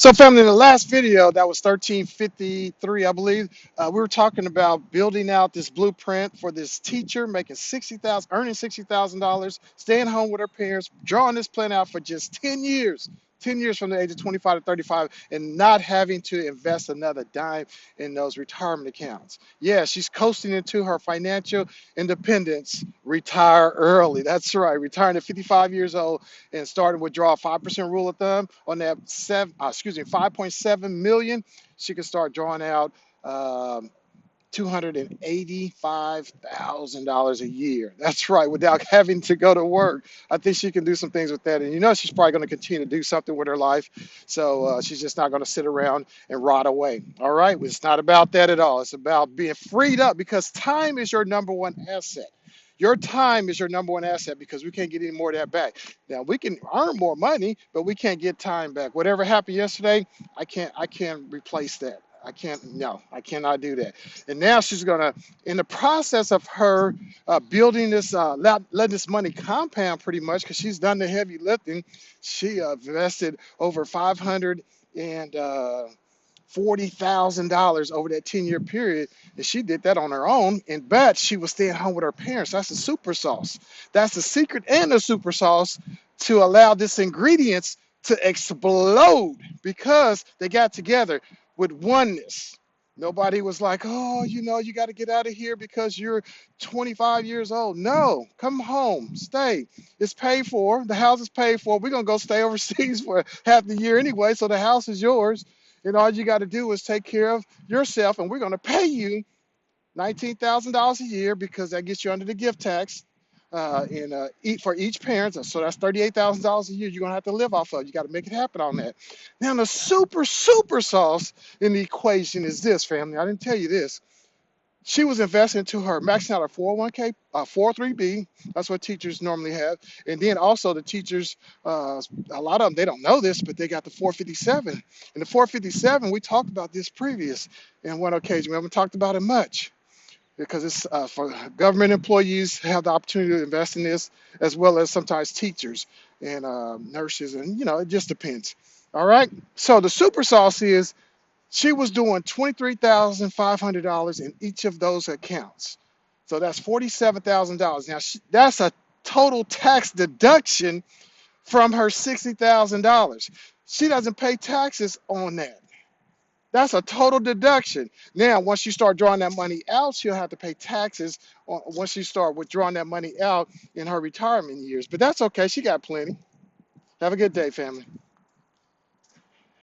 So, family, in the last video, that was 1353, I believe, we were talking about building out this blueprint for this teacher making 60,000, earning $60,000, staying home with her parents, drawing this plan out for just 10 years. 10 years from the age of 25 to 35, and not having to invest another dime in those retirement accounts. Yeah, she's coasting into her financial independence, retire early. That's right, retiring at 55 years old and starting to withdraw 5% rule of thumb on that 5.7 million. She can start drawing out $285,000 a year. That's right, without having to go to work. I think she can do some things with that. And she's probably going to continue to do something with her life. So she's just not going to sit around and rot away. All right, it's not about that at all. It's about being freed up, because time is your number one asset. Your time is your number one asset, because we can't get any more of that back. Now we can earn more money, but we can't get time back. Whatever happened yesterday, I can't replace that. I can't, no, I cannot do that. And now she's gonna, in the process of her building this, letting this money compound pretty much, because she's done the heavy lifting. She invested over $540,000 over that 10-year period, and she did that on her own. And but she was staying home with her parents. That's the super sauce. That's the secret and the super sauce to allow this ingredients to explode, because they got together with oneness. Nobody was like, oh, you got to get out of here because you're 25 years old. No, come home, stay. It's paid for. The house is paid for. We're going to go stay overseas for half the year anyway, so the house is yours. And all you got to do is take care of yourself, and we're going to pay you $19,000 a year, because that gets you under the gift tax, and eat for each parent. So that's $38,000 a year you're gonna have to live off of. You got to make it happen on that. Now the super sauce in the equation is this, family. I didn't tell you this. She was investing into her, maxing out her 401k, 403b. That's what teachers normally have. And then also the teachers, a lot of them, they don't know this, but they got the 457. And the 457, we talked about this previous in one occasion. We haven't talked about it much, because it's for government employees have the opportunity to invest in this, as well as sometimes teachers and nurses, and it just depends. All right. So the super sauce is she was doing $23,500 in each of those accounts. So that's $47,000. Now that's a total tax deduction from her $60,000. She doesn't pay taxes on that. That's a total deduction. Now, once you start drawing that money out, she'll have to pay taxes once you start withdrawing that money out in her retirement years. But that's okay. She got plenty. Have a good day, family.